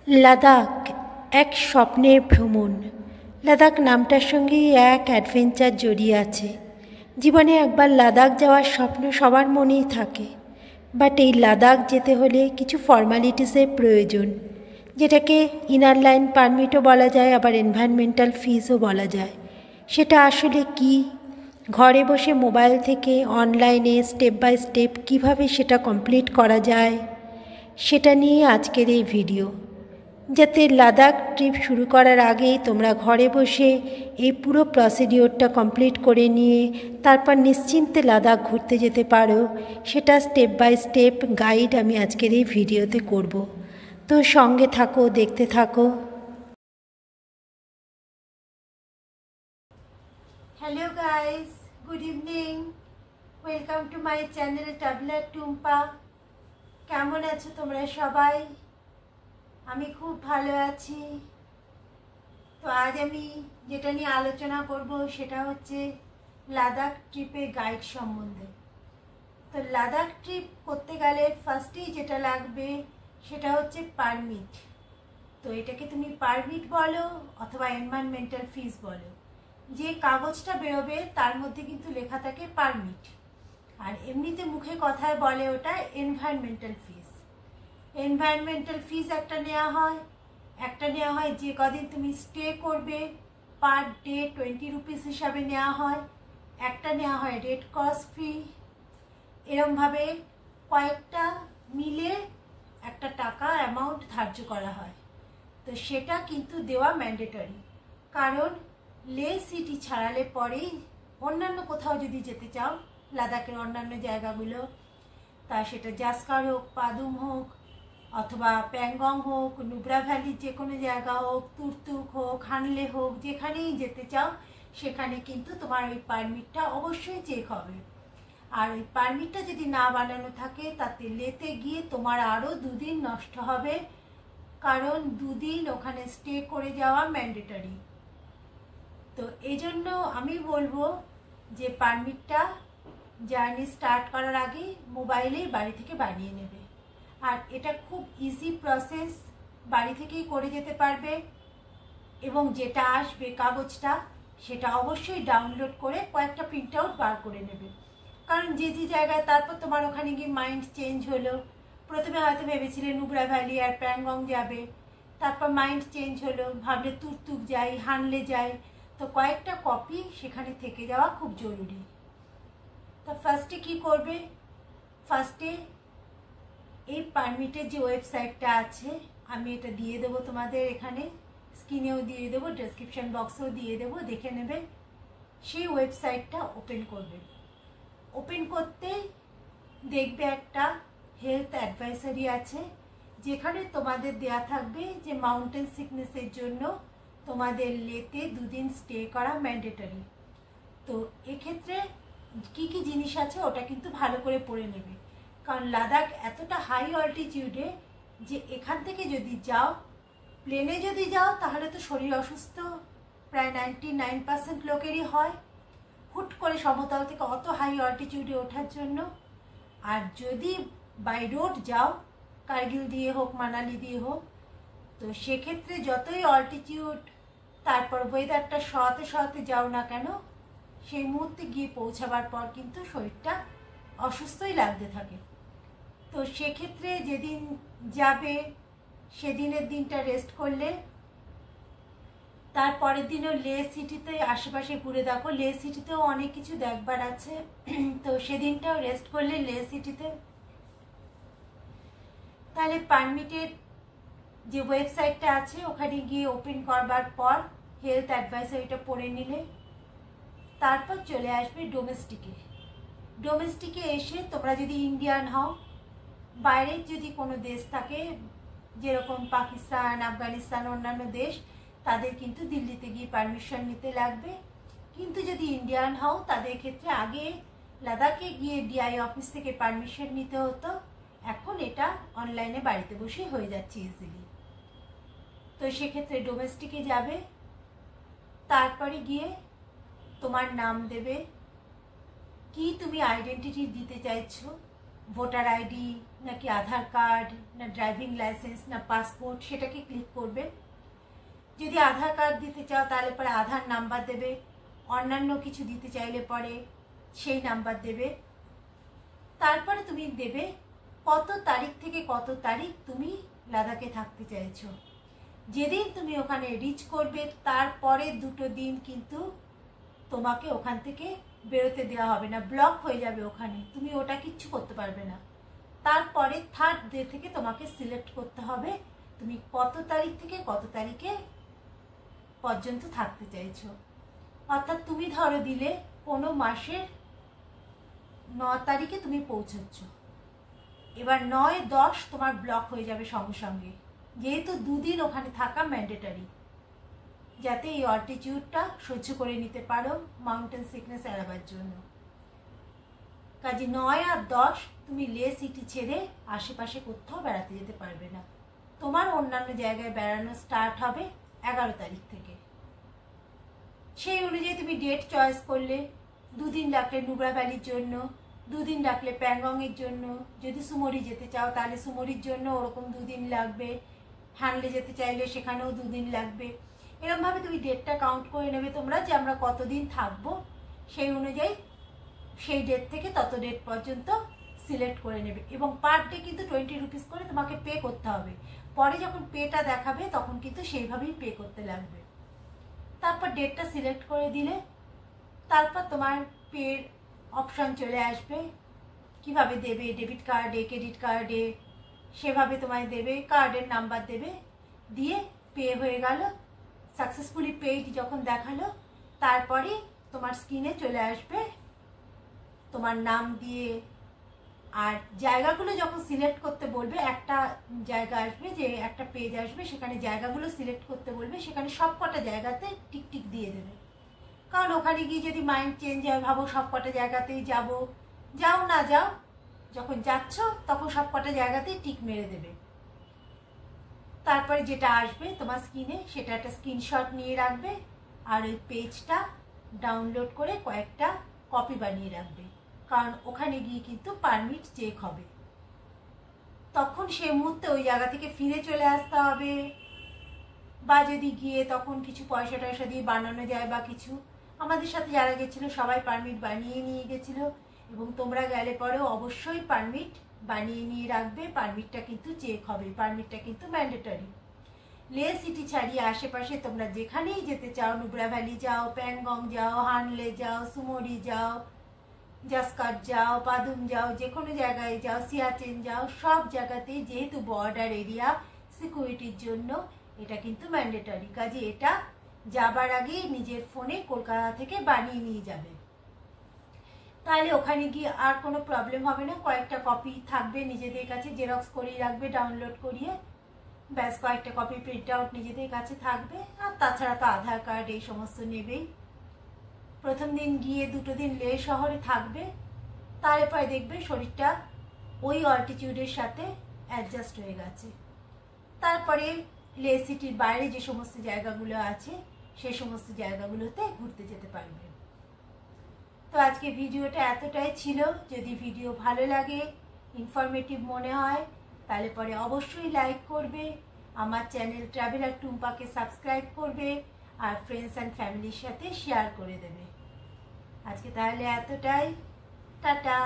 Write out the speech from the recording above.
লাদাখ এক স্বপ্নের ভ্রমণ। লাদাখ নামটার সঙ্গেই এক অ্যাডভেঞ্চার জড়িয়ে আছে। জীবনে একবার লাদাখ যাওয়ার স্বপ্ন সবার মনেই থাকে, বাট এই লাদাখ যেতে হলে কিছু ফর্মালিটিসের প্রয়োজন, যেটাকে ইনার লাইন পারমিটও বলা যায়, আবার এনভায়রনমেন্টাল ফিজও বলা যায়। সেটা আসলে কি, ঘরে বসে মোবাইল থেকে অনলাইনে স্টেপ বাই স্টেপ কিভাবে সেটা কমপ্লিট করা যায়, সেটা নিয়ে আজকের এই ভিডিও। যাতে লাদাখ ট্রিপ শুরু করার আগেই তোমরা ঘরে বসে এই পুরো প্রসিডিওরটা কমপ্লিট করে নিয়ে তারপর নিশ্চিন্তে লাদাখ ঘুরতে যেতে পারো, সেটা স্টেপ বাই স্টেপ গাইড আমি আজকের এই ভিডিওতে করব। তো সঙ্গে থাকো, দেখতে থাকো। Hello guys, good evening, welcome to my channel traveller Tumpa. কেমন আছো তোমরা সবাই? আমি খুব ভালো আছি। তো আজ আমি যেটা নিয়ে আলোচনা করব সেটা হচ্ছে লাদাখ ট্রিপের গাইড সম্বন্ধে। তো লাদাখ ট্রিপ করতে গেলে ফার্স্টেই যেটা লাগবে সেটা হচ্ছে পারমিট। তো এটাকে তুমি পারমিট বলো অথবা এনভায়রনমেন্টাল ফিজ বলো। যে কাগজটা বেরোবে তার মধ্যে কিন্তু লেখা থাকে পারমিট, আর এমনিতে মুখে কথায় বলে ওটা এনভায়রনমেন্টাল ফিজ। এনভায়রনমেন্টাল ফিজ একটা নেওয়া হয় যে কদিন তুমি স্টে করবে, পার ডে 20 রুপিস হিসাবে নেওয়া হয়। একটা নেওয়া হয় রেড ক্রস ফি। এরমভাবে কয়েকটা মিলে একটা টাকা অ্যামাউন্ট ধার্য করা হয়। তো সেটা কিন্তু দেওয়া ম্যান্ডেটরি, কারণ লে সিটি ছাড়ালে পরেই অন্যান্য কোথাও যদি যেতে চাও, লাদাখের অন্যান্য জায়গাগুলো, তা সেটা জাস্কার হোক, পাদুম হোক, অথবা প্যাংগং হোক, নুব্রা ভ্যালির যে কোনো জায়গা হোক, তুর্তুক হোক, হানলে হোক, যেখানেই যেতে চাও সেখানে কিন্তু তোমার ওই পারমিটটা অবশ্যই চেক হবে। আর ওই পারমিটটা যদি না বানানো থাকে তাতে লেতে গিয়ে তোমার আরও 2 দিন নষ্ট হবে, কারণ 2 দিন ওখানে স্টে করে যাওয়া ম্যান্ডেটরি। তো এই জন্য আমি বলবো যে পারমিটটা জার্নি স্টার্ট করার আগে মোবাইলেই বাড়ি থেকে বানিয়ে নেবে। আর এটা খুব ইজি প্রসেস, বাড়ি থেকেই করে যেতে পারবে। এবং যেটা আসবে কাগজটা, সেটা অবশ্যই ডাউনলোড করে কয়েকটা প্রিন্ট আউট বার করে নেবে। কারণ যে জায়গায় তারপর তোমার ওখানে গিয়ে মাইন্ড চেঞ্জ হলো, প্রথমে হয়তো ভেবেছিলে নুব্রা ভ্যালি আর প্যাংগং যাবে, তারপর মাইন্ড চেঞ্জ হলো, ভাবলে তুর্তুক যাই, হানলে যাই, তো কয়েকটা কপি সেখানে থেকে যাওয়া খুব জরুরি। তো ফার্স্টে কি করবে, ফার্স্টে এই পারমিটের যে ওয়েবসাইটটা আছে, আমি এটা দিয়ে দেবো তোমাদের, এখানে স্ক্রিনেও দিয়ে দেবো, ডেসক্রিপশন বক্সেও দিয়ে দেবো, দেখে নেবে। সেই ওয়েবসাইটটা ওপেন করবে। ওপেন করতে দেখবে একটা হেলথ অ্যাডভাইসারি আছে, যেখানে তোমাদের দেয়া থাকবে যে মাউন্টেন সিকনেসের জন্য তোমাদের লেতে 2 দিন স্টে করা ম্যান্ডেটরি। তো এক্ষেত্রে কি কি জিনিস আছে ওটা কিন্তু ভালো করে পড়ে নেবে, কারণ লাদাখ এতটা হাই অল্টিটিউডে যে এখান থেকে যদি যাও, প্লেনে যদি যাও তাহলে তো শরীর অসুস্থ প্রায় 99% লোকেরই হয়, হুট করে সমতল থেকে অত হাই অল্টিটিউডে ওঠার জন্য। আর যদি বাই রোড যাও, কার্গিল দিয়ে হোক, মানালি দিয়ে হোক, তো সেক্ষেত্রে যতই অল্টিটিউড, তারপর ওয়েদারটা সহাতে যাও না কেন, সেই মুহূর্তে গিয়ে পৌঁছাবার পর কিন্তু শরীরটা অসুস্থই লাগতে থাকে। তো সেক্ষেত্রে যেদিন যাবে সেদিনের দিনটা রেস্ট করলে, তারপরের দিনও লে সিটিতে আশেপাশে ঘুরে দেখো, লে সিটিতেও অনেক কিছু দেখবার আছে। তো সেদিনটাও রেস্ট করলে লে সিটিতে। তাহলে পারমিটের যে ওয়েবসাইটটা আছে ওখানে গিয়ে ওপেন করবার পর হেলথ অ্যাডভাইসারিটা পড়ে নিলে, তারপর চলে আসবে ডোমেস্টিকে। ডোমেস্টিকে এসে তোমরা যদি ইন্ডিয়ান হও, বাইরের যদি কোনো দেশ থাকে, যেরকম পাকিস্তান, আফগানিস্তান, অন্যান্য দেশ, তাদের কিন্তু দিল্লিতে গিয়ে পারমিশন নিতে লাগবে। কিন্তু যদি ইন্ডিয়ান হও তাদের ক্ষেত্রে আগে লাদাখে গিয়ে ডিআই অফিস থেকে পারমিশন নিতে হতো, এখন এটা অনলাইনে বাড়িতে বসেই হয়ে যাচ্ছে ইজিলি। তো সেক্ষেত্রে ডোমেস্টিকে যাবে, তারপরে গিয়ে তোমার নাম দেবে, কি তুমি আইডেন্টিটি দিতে চাইছো, ভোটার আইডি, নাকি আধার কার্ড, না ড্রাইভিং লাইসেন্স, না পাসপোর্ট, সেটাকে ক্লিক করবে। যদি আধার কার্ড দিতে চাও তাহলে পরে আধার নাম্বার দেবে, অন্যান্য কিছু দিতে চাইলে পরে সেই নাম্বার দেবে। তারপরে তুমি দেবে কত তারিখ থেকে কত তারিখ তুমি লাদাখে থাকতে চাইছো। যেদিন তুমি ওখানে রিচ করবে তারপরে 2 দিন কিন্তু তোমাকে ওখান থেকে বেরোতে দেওয়া হবে না, ব্লক হয়ে যাবে ওখানে, তুমি ওটা কিচ্ছু করতে পারবে না। তারপরে 3rd ডে থেকে তোমাকে সিলেক্ট করতে হবে তুমি কত তারিখ থেকে কত তারিখে পর্যন্ত থাকতে চাইছো। অর্থাৎ তুমি ধরো দিলে কোনো মাসের 9 তারিখে তুমি পৌঁছচ্ছ, এবার 9-10 তোমার ব্লক হয়ে যাবে সঙ্গে সঙ্গে, যেহেতু 2 দিন ওখানে থাকা ম্যান্ডেটারি, যাতে এই অল্টিটিউডটা সহ্য করে নিতে পারো মাউন্টেন সিকনেস এড়াবার জন্য। কাজে 9 আর 10 তুমি লে সিটি ছেড়ে আশেপাশে কোথাও বেড়াতে যেতে পারবে না। তোমার অন্যান্য জায়গায় বেড়ানো স্টার্ট হবে 11 তারিখ থেকে। সেই অনুযায়ী তুমি ডেট চয়েস করলে, 2 দিন ডাকলে নুব্রা ভ্যালির জন্য, 2 দিন ডাকলে প্যাংগংয়ের জন্য, যদি সুমরি যেতে চাও তাহলে সুমরির জন্য ওরকম 2 দিন লাগবে, হ্যানলে যেতে চাইলে সেখানেও 2 দিন লাগবে। এরকমভাবে তুমি ডেটটা কাউন্ট করে নেবে তোমরা যে আমরা কতদিন থাকবো, সেই অনুযায়ী সেই ডেট থেকে তত ডেট পর্যন্ত সিলেক্ট করে নেবে। এবং পার ডে কিন্তু 20 রুপিস করে তোমাকে পে করতে হবে। পরে যখন পেটা দেখাবে তখন কিন্তু সেইভাবেই পে করতে লাগবে। তারপর ডেটটা সিলেক্ট করে দিলে তারপর তোমার পের অপশান চলে আসবে, কিভাবে দেবে, ডেবিট কার্ডে, ক্রেডিট কার্ডে, সেভাবে তোমায় দেবে, কার্ডের নাম্বার দেবে, দিয়ে পে হয়ে গেল। সাকসেসফুলি পেইড যখন দেখালো তারপরে তোমার স্ক্রিনে চলে আসবে তোমার নাম দিয়ে, আর জায়গাগুলো যখন সিলেক্ট করতে বলবে একটা জায়গা আসবে, যে একটা পেজ আসবে, সেখানে জায়গাগুলো সিলেক্ট করতে বলবে, সেখানে সব কটা জায়গাতে টিক টিক দিয়ে দেবে। কারণ ওখানে গিয়ে যদি মাইন্ড চেঞ্জ হয়, ভাবো সব কটা জায়গাতেই যাবো, যাও না যাও, যখন যাচ্ছ তখন সব কটা জায়গাতেই টিক মেরে দেবে। তারপরে যেটা আসবে তোমার স্ক্রিনে সেটা একটা স্ক্রিনশট নিয়ে রাখবে, আর ওই পেজটা ডাউনলোড করে কয়েকটা কপি বানিয়ে রাখবে, কারণ ওখানে গিয়ে কিন্তু পারমিট চেক হবে। তখন সেই মুহূর্তে ওই জায়গা থেকে ফিরে চলে আসতে হবে, বা যদি গিয়ে তখন কিছু পয়সা টয়সা দিয়ে বানানো যায় বা কিছু, আমাদের সাথে যারা গেছিলো সবাই পারমিট বানিয়ে নিয়ে গেছিলো, এবং তোমরা গেলে পরেও অবশ্যই পারমিট বানিয়ে নিয়ে রাখবে। পারমিটটা কিন্তু চেক হবে, পারমিটটা কিন্তু ম্যান্ডেটরি। লে সিটি ছাড়িয়ে আশেপাশে তোমরা যেখানেই যেতে চাও, নুব্রা ভ্যালি যাও, প্যাংগং যাও, হানলে যাও, সুমরি যাও, জাসকাট যাও, পাদুম যাও, যে কোনো জায়গায় যাও, সিয়াচেন যাও, সব জায়গাতেই যেহেতু বর্ডার এরিয়া, সিকিউরিটির জন্য এটা কিন্তু ম্যান্ডেটরি। কাজে এটা যাবার আগেই নিজের ফোনে কলকাতা থেকে বানিয়ে নিয়ে যাবে, তাহলে ওখানে গিয়ে আর কোনো প্রবলেম হবে না। কয়েকটা কপি থাকবে নিজেদের কাছে, জেরক্স করিয়ে রাখবে, ডাউনলোড করিয়ে, ব্যাস কয়েকটা কপি প্রিন্ট আউট নিজেদের কাছে থাকবে। আর তাছাড়া তো আধার কার্ড এই সমস্ত নেবেই। প্রথম দিন গিয়ে 2 দিন লে শহরে থাকবে, তারপরে দেখবে শরীরটা ওই অল্টিটিউডের সাথে অ্যাডজাস্ট হয়ে গেছে। তারপরে লে সিটির বাইরে যে সমস্ত জায়গাগুলো আছে সেই সমস্ত জায়গাগুলোতে ঘুরতে যেতে পারবে। তো আজকে ভিডিওটা এতটাই ছিল। যদি ভিডিও ভালো লাগে, ইনফরমেটিভ মনে হয়, তাহলে পরে অবশ্যই লাইক করবে, আমার চ্যানেল ট্রাভেলার টুম্পাকে সাবস্ক্রাইব করবে, আর ফ্রেন্ডস অ্যান্ড ফ্যামিলির সাথে শেয়ার করে দেবে। আজকে তাহলে এতটাই, টাটা।